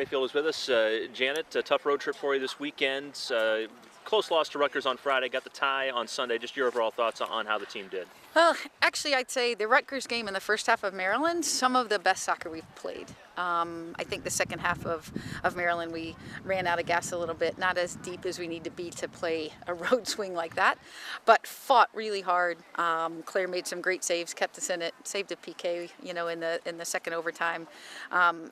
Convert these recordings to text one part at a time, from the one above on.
Rayfield is with us. Janet, a tough road trip for you this weekend. Close loss to Rutgers on Friday, got the tie on Sunday. Just your overall thoughts on how the team did. Well, actually, I'd say the Rutgers game in the first half of Maryland, some of the best soccer we've played. I think the second half of Maryland, we ran out of gas a little bit, not as deep as we need to be to play a road swing like that, but fought really hard. Claire made some great saves, kept us in it, saved a PK, in the second overtime.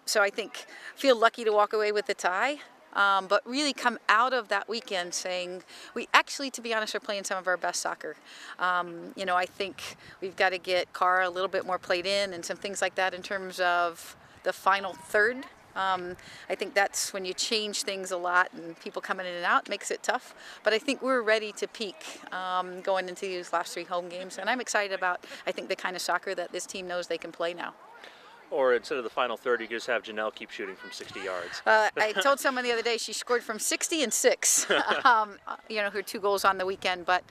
So I think feel lucky to walk away with the tie. But really come out of that weekend saying we actually, to be honest, are playing some of our best soccer. I think we've got to get Cara a little bit more played in and some things like that in terms of the final third. I think that's when you change things a lot and people coming in and out makes it tough. But I think we're ready to peak going into these last 3 home games. And I'm excited about, I think, the kind of soccer that this team knows they can play now. Or instead of the final third, you could just have Janelle keep shooting from 60 yards. I told someone the other day she scored from 60 and 6, her 2 goals on the weekend. But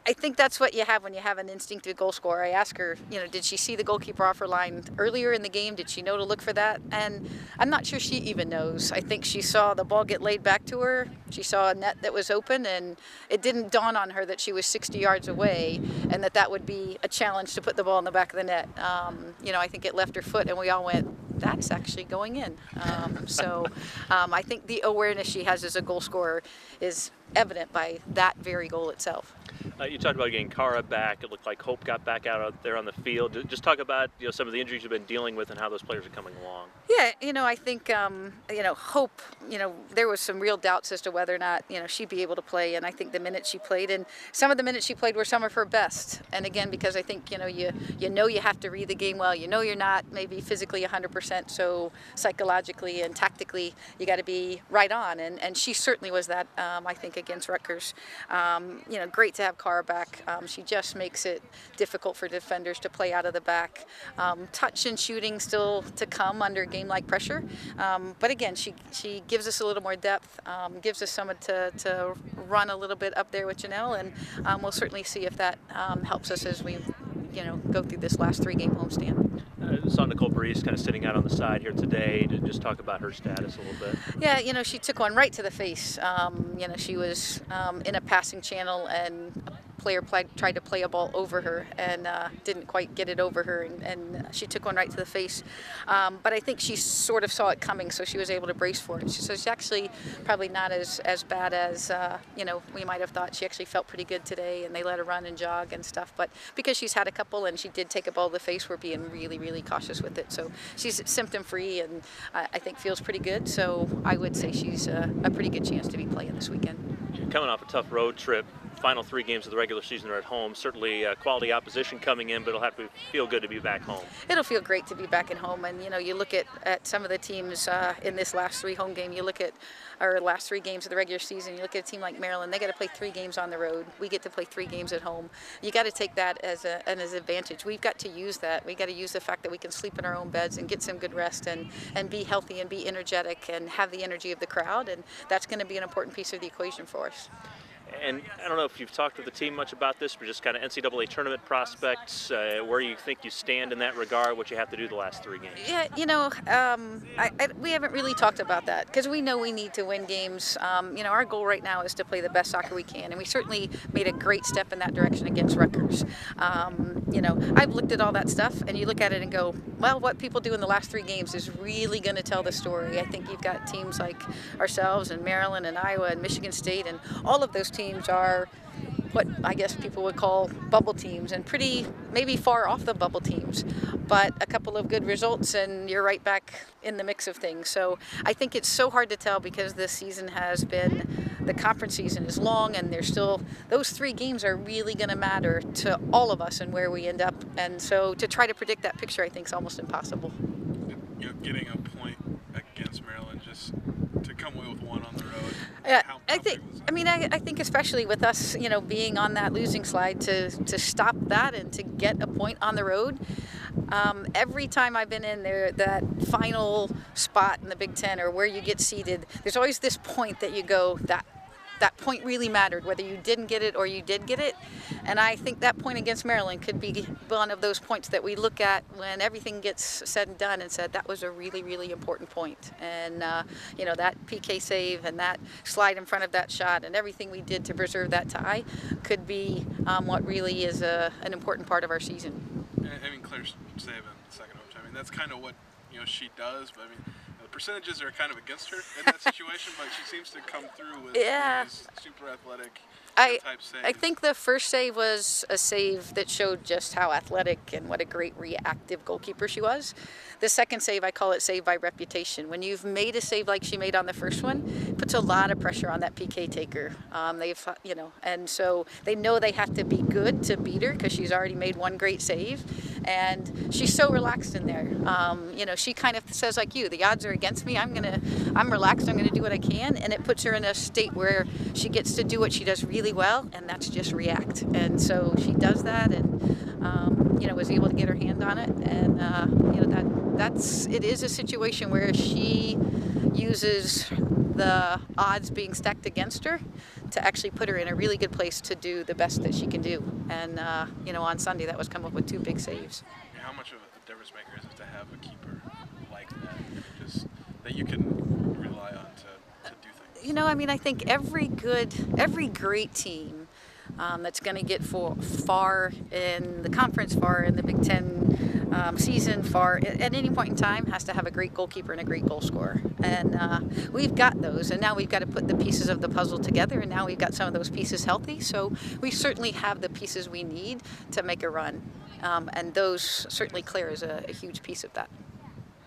I think that's what you have when you have an instinctive goal scorer. I asked her, did she see the goalkeeper off her line earlier in the game? Did she know to look for that? And I'm not sure she even knows. I think she saw the ball get laid back to her. She saw a net that was open, and it didn't dawn on her that she was 60 yards away and that would be a challenge to put the ball in the back of the net. I think it left her foot, and we all went, that's actually going in. I think the awareness she has as a goal scorer is evident by that very goal itself. You talked about getting Cara back. It looked like Hope got back out there on the field. Just talk about some of the injuries you've been dealing with and how those players are coming along. Yeah, I think Hope. There was some real doubts as to whether or not she'd be able to play, and I think the minutes she played and some of the minutes she played were some of her best. And again, because I think you have to read the game well. You're not maybe physically 100%, so psychologically and tactically you got to be right on. And she certainly was that. I think against Rutgers. Great to have Cara back. She just makes it difficult for defenders to play out of the back. Touch and shooting still to come under game-like pressure. But again, she gives us a little more depth, gives us someone to run a little bit up there with Janelle, and we'll certainly see if that helps us as we go through this last 3-game homestand. Saw Nicole Breeze kind of sitting out on the side here today to just talk about her status a little bit. Yeah, she took one right to the face. She was in a passing channel, and a player tried to play a ball over her and didn't quite get it over her, and she took one right to the face. But I think she sort of saw it coming, so she was able to brace for it. So she's actually probably not as bad as we might have thought. She actually felt pretty good today, and they let her run and jog and stuff. But because she's had a couple and she did take a ball to the face, we're being really, really cautious with it. So she's symptom-free, and I think feels pretty good. So I would say she's a pretty good chance to be playing this weekend. You're coming off a tough road trip. Final 3 games of the regular season are at home. Certainly quality opposition coming in, but it'll have to feel good to be back home. It'll feel great to be back at home. And you look at some of the teams in this last 3 home game. You look at our last 3 games of the regular season. You look at a team like Maryland. They got to play 3 games on the road. We get to play 3 games at home. You got to take that as an advantage. We've got to use that. We got to use the fact that we can sleep in our own beds and get some good rest and be healthy and be energetic and have the energy of the crowd. And that's going to be an important piece of the equation for us. And I don't know if you've talked with the team much about this, but just kind of NCAA tournament prospects, where you think you stand in that regard, what you have to do the last 3 games. Yeah, we haven't really talked about that because we know we need to win games. Our goal right now is to play the best soccer we can, and we certainly made a great step in that direction against Rutgers. I've looked at all that stuff, and you look at it and go, well, what people do in the last 3 games is really going to tell the story. I think you've got teams like ourselves and Maryland and Iowa and Michigan State, and all of those teams are what I guess people would call bubble teams, and pretty maybe far off the bubble teams, but a couple of good results and you're right back in the mix of things. So I think it's so hard to tell because this season has been, the conference season is long, and there's still, those 3 games are really going to matter to all of us and where we end up, and so to try to predict that picture I think is almost impossible. Getting a point against Maryland, just to come away with 1 on the road. Yeah, I think especially with us, being on that losing slide, to stop that and to get a point on the road. Every time I've been in there, that final spot in the Big Ten or where you get seated, there's always this point that you go, that point really mattered, whether you didn't get it or you did get it. And I think that point against Maryland could be one of those points that we look at when everything gets said and done and said that was a really, really important point. And, you know, that PK save and that slide in front of that shot and everything we did to preserve that tie could be what really is an important part of our season. I mean, Claire's save in the second overtime. I mean, that's kind of what she does. But I mean, the percentages are kind of against her in that situation. But she seems to come through with these super athletic type saves. I think the first save was a save that showed just how athletic and what a great reactive goalkeeper she was. The second save, I call it save by reputation. When you've made a save like she made on the first one, it puts a lot of pressure on that PK taker. And so they know they have to be good to beat her because she's already made one great save, and she's so relaxed in there. She kind of says like you, the odds are against me. I'm relaxed. I'm gonna do what I can, and it puts her in a state where she gets to do what she does really well, and that's just react. And so she does that, and was able to get her hand on it, and it is a situation where she uses the odds being stacked against her to actually put her in a really good place to do the best that she can do. And on Sunday that was come up with 2 big saves. How much of a difference maker is it to have a keeper like that, just that you can rely on to do things? I think every great team that's going to get far in the conference, far in the Big Ten season, far at any point in time, has to have a great goalkeeper and a great goal scorer. And we've got those, and now we've got to put the pieces of the puzzle together, and now we've got some of those pieces healthy. So we certainly have the pieces we need to make a run, and those certainly Claire is a huge piece of that.